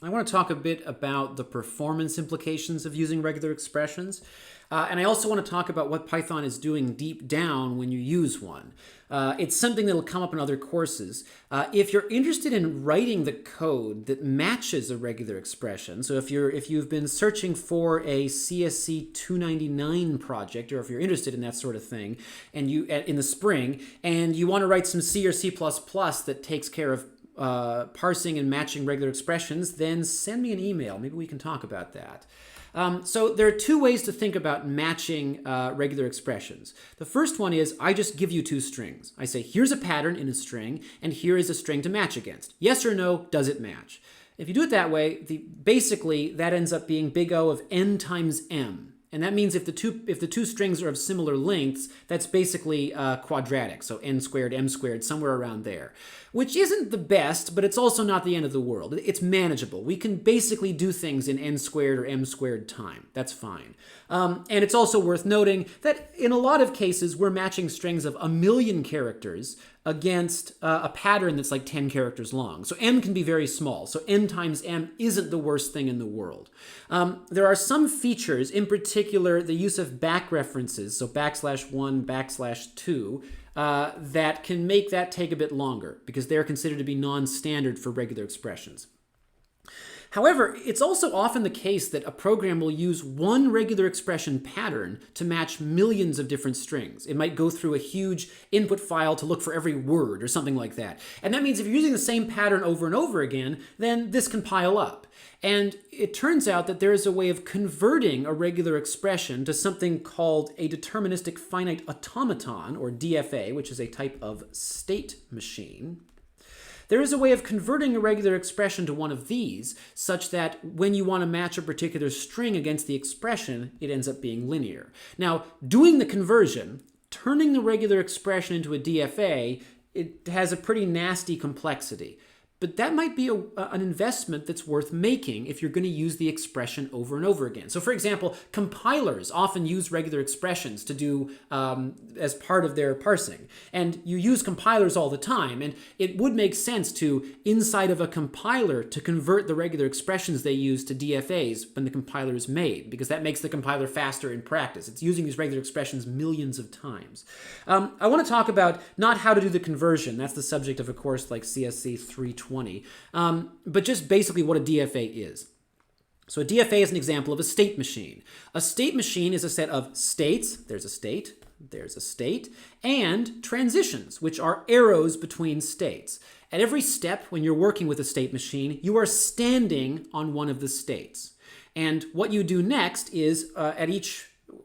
I want to talk a bit about the performance implications of using regular expressions. And I also want to talk about what Python is doing deep down when you use one. It's something that'll come up in other courses. If you're interested in writing the code that matches a regular expression, so if you've been searching for a CSC 299 project, or if you're interested in that sort of thing, and you in the spring, and you want to write some C or C++ that takes care of parsing and matching regular expressions, then send me an email. Maybe we can talk about that. So there are two ways to think about matching regular expressions. The first one is I just give you two strings. I say, here's a pattern in a string, and here is a string to match against. Yes or no, does it match? If you do it that way, basically that ends up being big O of n times m. And that means if the two strings are of similar lengths, that's basically quadratic, so n squared, m squared, somewhere around there. Which isn't the best, but it's also not the end of the world. It's manageable. We can basically do things in n squared or m squared time. That's fine. And it's also worth noting that in a lot of cases, we're matching strings of 1,000,000 characters against a pattern that's like 10 characters long. So m can be very small. So n times m isn't the worst thing in the world. There are some features, in particular the use of back references, so \1, \2, that can make that take a bit longer because they're considered to be non-standard for regular expressions. However, it's also often the case that a program will use one regular expression pattern to match millions of different strings. It might go through a huge input file to look for every word or something like that. And that means if you're using the same pattern over and over again, then this can pile up. And it turns out that there is a way of converting a regular expression to something called a deterministic finite automaton, or DFA, which is a type of state machine. There is a way of converting a regular expression to one of these, such that when you want to match a particular string against the expression, it ends up being linear. Now, doing the conversion, turning the regular expression into a DFA, it has a pretty nasty complexity. But that might be an investment that's worth making if you're going to use the expression over and over again. So for example, compilers often use regular expressions to do as part of their parsing. And you use compilers all the time. And it would make sense to, inside of a compiler, to convert the regular expressions they use to DFAs when the compiler is made, because that makes the compiler faster in practice. It's using these regular expressions millions of times. I want to talk about not how to do the conversion. That's the subject of a course like CSC 320. But just basically what a DFA is. So a DFA is an example of a state machine. A state machine is a set of states, there's a state, and transitions, which are arrows between states. At every step when you're working with a state machine, you are standing on one of the states. And what you do next is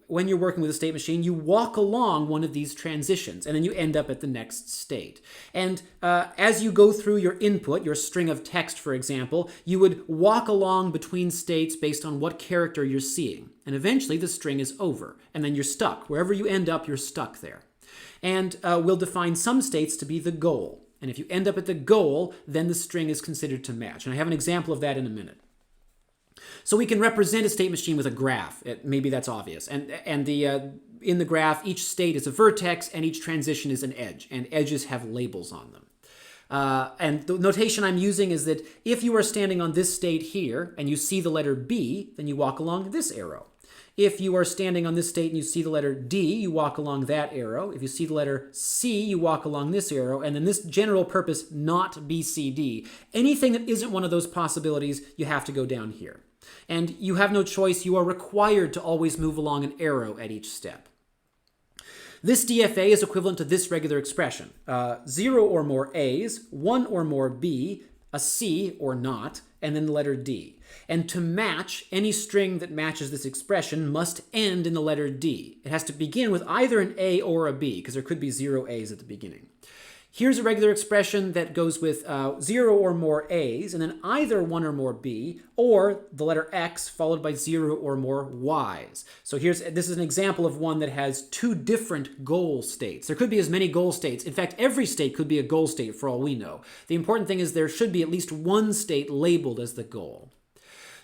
when you're working with a state machine, you walk along one of these transitions, and then you end up at the next state. And as you go through your input, your string of text, for example, you would walk along between states based on what character you're seeing. And eventually the string is over, and then you're stuck. Wherever you end up, you're stuck there. And we'll define some states to be the goal. And if you end up at the goal, then the string is considered to match. And I have an example of that in a minute. So we can represent a state machine with a graph. Maybe that's obvious. And in the graph, each state is a vertex and each transition is an edge. And edges have labels on them. And the notation I'm using is that if you are standing on this state here and you see the letter B, then you walk along this arrow. If you are standing on this state and you see the letter D, you walk along that arrow. If you see the letter C, you walk along this arrow. And then this general purpose, not BCD. Anything that isn't one of those possibilities, you have to go down here. And you have no choice. You are required to always move along an arrow at each step. This DFA is equivalent to this regular expression. 0 or more A's, 1 or more B, a C or not, and then the letter D. And to match, any string that matches this expression must end in the letter D. It has to begin with either an A or a B, because there could be 0 A's at the beginning. Here's a regular expression that goes with 0 or more A's, and then either 1 or more B, or the letter X followed by 0 or more Y's. So this is an example of one that has two different goal states. There could be as many goal states. In fact, every state could be a goal state for all we know. The important thing is there should be at least one state labeled as the goal.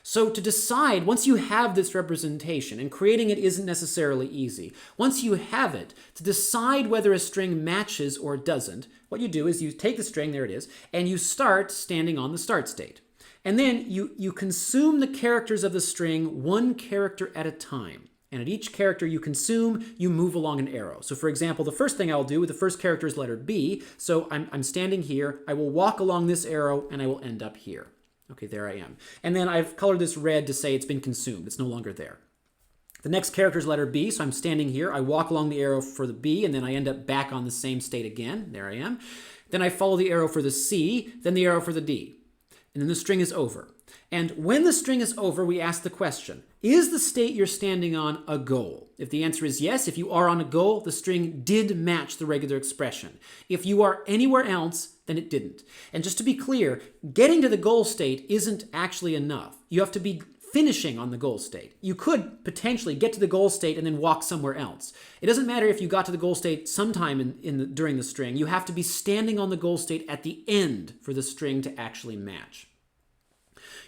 So to decide, once you have this representation, and creating it isn't necessarily easy, once you have it, to decide whether a string matches or doesn't, what you do is you take the string, there it is, and you start standing on the start state. And then you consume the characters of the string one character at a time. And at each character you consume, you move along an arrow. So for example, the first thing I'll do, the first character is letter B. So I'm standing here. I will walk along this arrow and I will end up here. Okay, there I am. And then I've colored this red to say it's been consumed. It's no longer there. The next character is letter B, so I'm standing here. I walk along the arrow for the B, and then I end up back on the same state again. There I am. Then I follow the arrow for the C, then the arrow for the D. And then the string is over. And when the string is over, we ask the question, is the state you're standing on a goal? If the answer is yes, if you are on a goal, the string did match the regular expression. If you are anywhere else, then it didn't. And just to be clear, getting to the goal state isn't actually enough. You have to be finishing on the goal state. You could potentially get to the goal state and then walk somewhere else. It doesn't matter if you got to the goal state sometime during the string. You have to be standing on the goal state at the end for the string to actually match.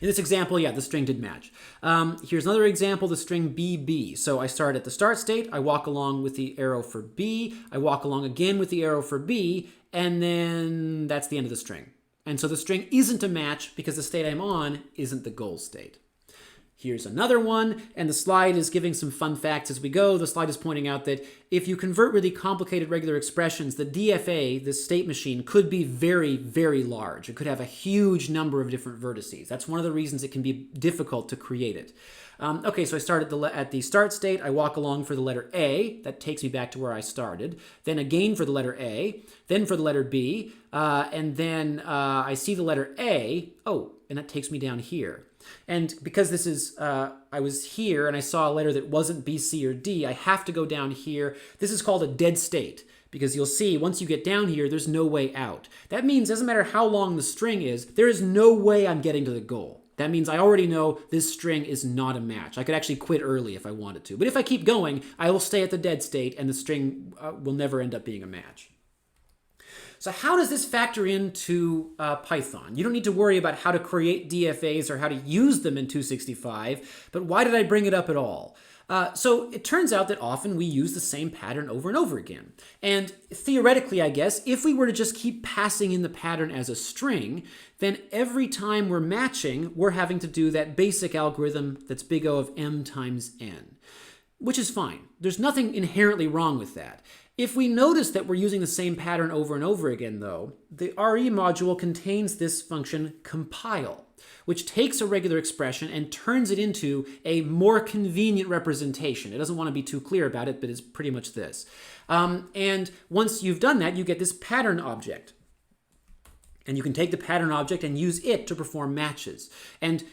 In this example, yeah, the string did match. Here's another example, the string BB. So I start at the start state, I walk along with the arrow for B, I walk along again with the arrow for B, and then that's the end of the string. And so the string isn't a match because the state I'm on isn't the goal state. Here's another one, and the slide is giving some fun facts as we go. The slide is pointing out that if you convert really complicated regular expressions, the DFA, the state machine, could be very, very large. It could have a huge number of different vertices. That's one of the reasons it can be difficult to create it. Okay, so I start at the start state. I walk along for the letter A. That takes me back to where I started. Then again for the letter A. Then for the letter B. And then I see the letter A. Oh, and that takes me down here. And because this is, I was here and I saw a letter that wasn't B, C, or D, I have to go down here. This is called a dead state because you'll see once you get down here, there's no way out. That means it doesn't matter how long the string is, there is no way I'm getting to the goal. That means I already know this string is not a match. I could actually quit early if I wanted to. But if I keep going, I will stay at the dead state and the string will never end up being a match. So how does this factor into Python? You don't need to worry about how to create DFAs or how to use them in 265, but why did I bring it up at all? So it turns out that often we use the same pattern over and over again. And theoretically, I guess, if we were to just keep passing in the pattern as a string, then every time we're matching, we're having to do that basic algorithm that's big O of m times n, which is fine. There's nothing inherently wrong with that. If we notice that we're using the same pattern over and over again, though, the RE module contains this function compile, which takes a regular expression and turns it into a more convenient representation. It doesn't want to be too clear about it, but it's pretty much this. And once you've done that, you get this pattern object. And you can take the pattern object and use it to perform matches. And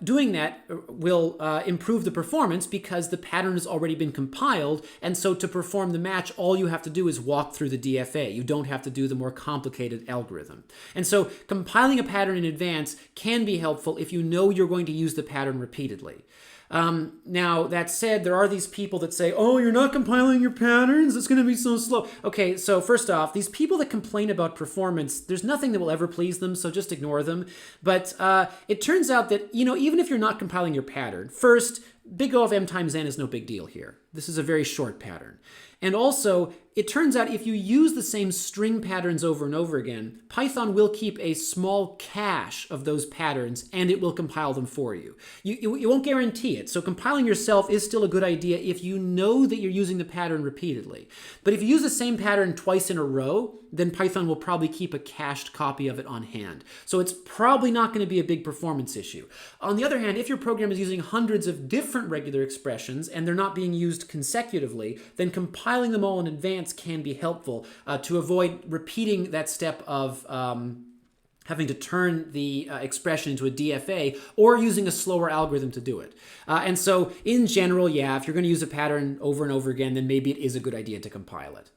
doing that will improve the performance because the pattern has already been compiled. And so to perform the match, all you have to do is walk through the DFA. You don't have to do the more complicated algorithm. And so compiling a pattern in advance can be helpful if you know you're going to use the pattern repeatedly. Now, that said, there are these people that say, oh, you're not compiling your patterns, it's going to be so slow. Okay, so first off, these people that complain about performance, there's nothing that will ever please them, so just ignore them. But it turns out that, even if you're not compiling your pattern, first, big O of m times n is no big deal here. This is a very short pattern. And also, it turns out if you use the same string patterns over and over again, Python will keep a small cache of those patterns and it will compile them for you. You won't guarantee it. So compiling yourself is still a good idea if you know that you're using the pattern repeatedly. But if you use the same pattern twice in a row, then Python will probably keep a cached copy of it on hand. So it's probably not going to be a big performance issue. On the other hand, if your program is using hundreds of different regular expressions and they're not being used consecutively, then compiling them all in advance can be helpful to avoid repeating that step of having to turn the expression into a DFA or using a slower algorithm to do it. And so in general, yeah, if you're going to use a pattern over and over again, then maybe it is a good idea to compile it.